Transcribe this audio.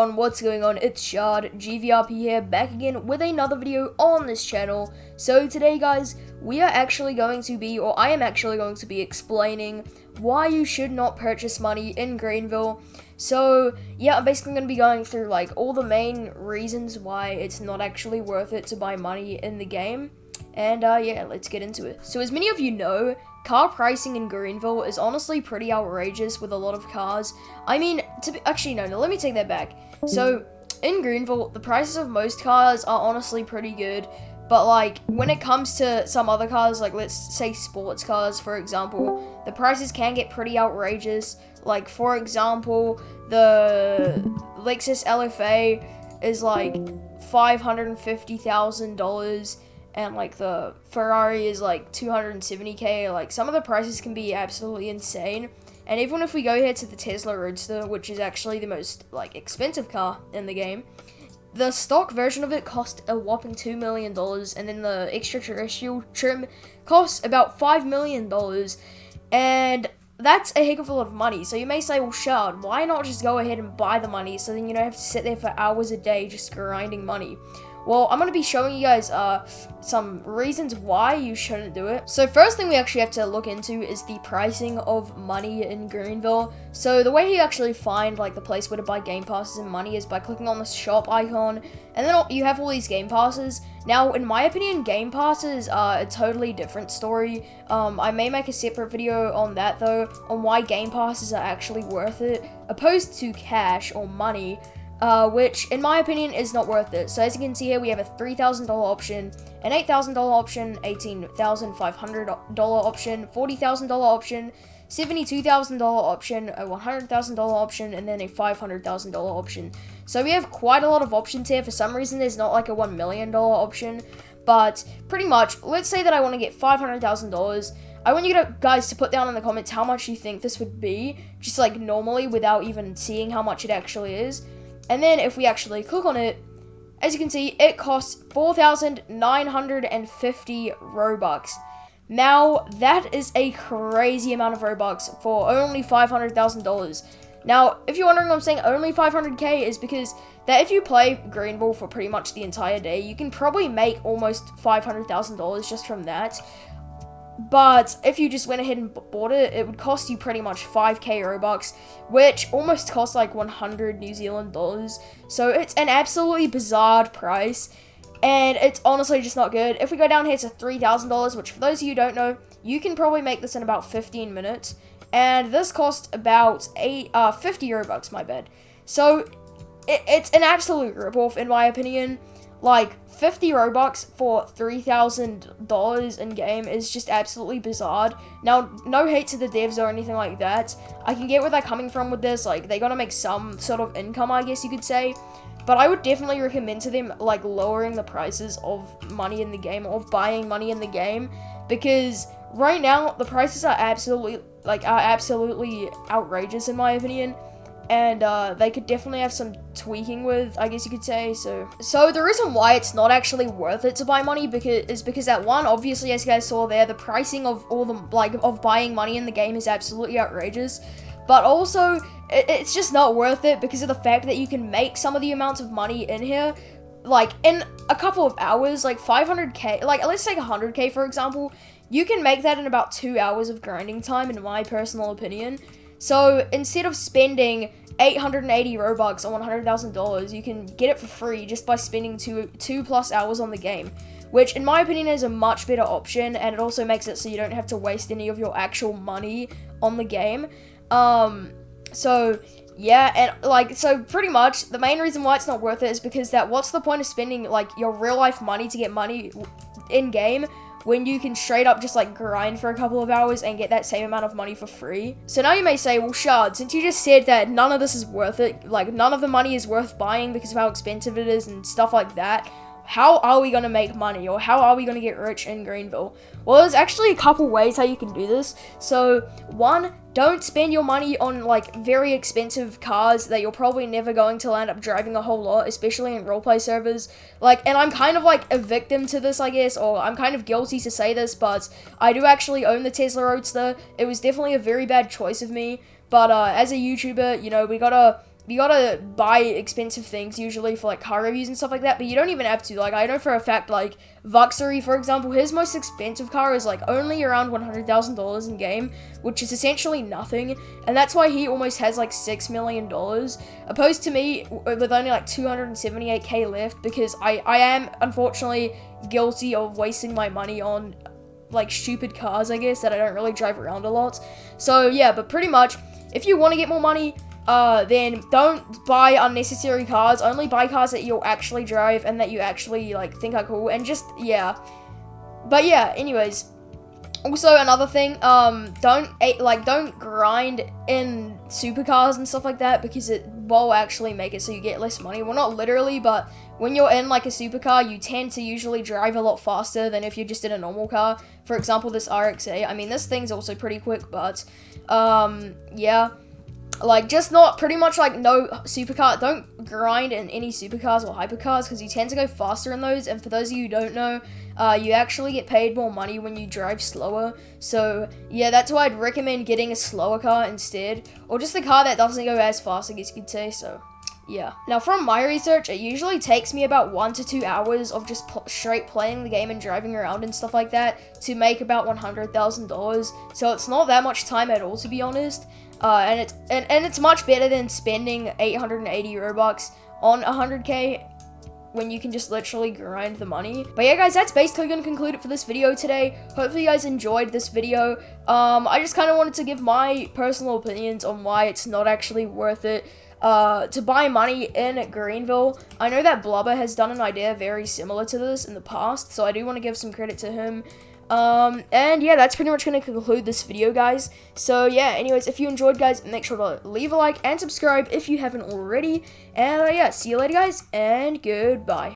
everyone, what's going on? It's Shard, GVRP here, back again with another video on this channel. So today guys, I am actually going to be explaining why you should not purchase money in Greenville. So yeah, I'm basically going to be going through like all the main reasons why it's not actually worth it to buy money in the game. And yeah, let's get into it. So as many of you know, car pricing in Greenville is honestly pretty outrageous with a lot of cars. I mean, no, let me take that back. So, in Greenville, the prices of most cars are honestly pretty good, but like, when it comes to some other cars, like let's say sports cars, for example, the prices can get pretty outrageous. Like, for example, the Lexus LFA is like $550,000, and like the Ferrari is like $270K. Like, some of the prices can be absolutely insane. And even if we go here to the Tesla Roadster, which is actually the most like expensive car in the game, the stock version of it cost a whopping $2 million, and then the extraterrestrial trim costs about $5 million, and that's a heck of a lot of money. So you may say, well, Shard, why not just go ahead and buy the money so then you don't have to sit there for hours a day just grinding money? Well, I'm going to be showing you guys some reasons why you shouldn't do it. So first thing we actually have to look into is the pricing of money in Greenville. So the way you actually find like the place where to buy game passes and money is by clicking on the shop icon, and then you have all these game passes. Now, in my opinion, game passes are a totally different story. I may make a separate video on that though, on why game passes are actually worth it, opposed to cash or money. Which, in my opinion, is not worth it. So as you can see here, we have a $3,000 option, an $8,000 option, $18,500 option, $40,000 option, $72,000 option, a $100,000 option, and then a $500,000 option. So we have quite a lot of options here. For some reason, there's not like a $1 million option, but pretty much, let's say that I want to get $500,000. I want you guys to put down in the comments how much you think this would be, just like normally without even seeing how much it actually is. And then if we actually click on it, as you can see, it costs 4,950 Robux. Now, that is a crazy amount of Robux for only $500,000. Now, if you're wondering why I'm saying only 500k, is because that if you play Greenville for pretty much the entire day, you can probably make almost $500,000 just from that. But if you just went ahead and bought it, it would cost you pretty much 5k Robux, which almost costs like 100 New Zealand dollars. So it's an absolutely bizarre price, and it's honestly just not good. If we go down here to $3,000, which for those of you who don't know, you can probably make this in about 15 minutes, and this costs about 50 Robux, my bad. So it's an absolute ripoff in my opinion. Like, 50 Robux for $3,000 in game is just absolutely bizarre. Now, no hate to the devs or anything like that. I can get where they're coming from with this. Like, they gotta make some sort of income, I guess you could say. But I would definitely recommend to them, like, lowering the prices of money in the game, of buying money in the game. Because right now, the prices are absolutely outrageous in my opinion. And they could definitely have some tweaking with, I guess you could say. So the reason why it's not actually worth it to buy money is because that one, obviously, as you guys saw there, the pricing of all the of buying money in the game is absolutely outrageous. But also, it's just not worth it because of the fact that you can make some of the amounts of money in here, like in a couple of hours, like 500k, like let's take 100k for example. You can make that in about 2 hours of grinding time, in my personal opinion. So instead of spending 880 Robux on $100,000, you can get it for free just by spending two plus hours on the game, which in my opinion is a much better option, and it also makes it so you don't have to waste any of your actual money on the game. So yeah, and so pretty much the main reason why it's not worth it is because what's the point of spending like your real life money to get money in game when you can straight up just like grind for a couple of hours and get that same amount of money for free? So now you may say, well, Shard, since you just said that none of this is worth it, like none of the money is worth buying because of how expensive it is and stuff like that, how are we going to make money, or how are we going to get rich in Greenville? Well, there's actually a couple ways how you can do this. So one, don't spend your money on like very expensive cars that you're probably never going to land up driving a whole lot, especially in roleplay servers. Like, and I'm kind of like a victim to this, I guess, or I'm kind of guilty to say this, but I do actually own the Tesla Roadster. It was definitely a very bad choice of me, but as a YouTuber, you know, we gotta you gotta buy expensive things usually for like car reviews and stuff like that, but you don't even have to. Like, I know for a fact, like Vuxery, for example, his most expensive car is like only around $100,000 in game, which is essentially nothing, and that's why he almost has like $6 million, opposed to me with only like 278k left, because I am unfortunately guilty of wasting my money on like stupid cars, I guess, that I don't really drive around a lot. So yeah, but pretty much, if you want to get more money, then don't buy unnecessary cars. Only buy cars that you'll actually drive and that you actually like think are cool, and just, yeah. But yeah, anyways, also another thing, don't grind in supercars and stuff like that, because it will actually make it so you get less money. Well, not literally, but when you're in like a supercar, you tend to usually drive a lot faster than if you're just in a normal car. For example, this RX-8. I mean, this thing's also pretty quick, but yeah. Like, just not, pretty much, like, no supercar, don't grind in any supercars or hypercars, because you tend to go faster in those, and for those of you who don't know, you actually get paid more money when you drive slower. So yeah, that's why I'd recommend getting a slower car instead, or just a car that doesn't go as fast, I guess you could say. So yeah. Now, from my research, it usually takes me about 1 to 2 hours of just straight playing the game and driving around and stuff like that to make about $100,000. So it's not that much time at all, to be honest. And it's much better than spending 880 Robux on 100k when you can just literally grind the money. But yeah, guys, that's basically going to conclude it for this video today. Hopefully you guys enjoyed this video. I just kind of wanted to give my personal opinions on why it's not actually worth it to buy money in Greenville. I know that Blubber has done an idea very similar to this in the past, so I do want to give some credit to him. And yeah, that's pretty much going to conclude this video, guys. So yeah, anyways, if you enjoyed, guys, make sure to leave a like and subscribe if you haven't already. And yeah, see you later, guys, and goodbye.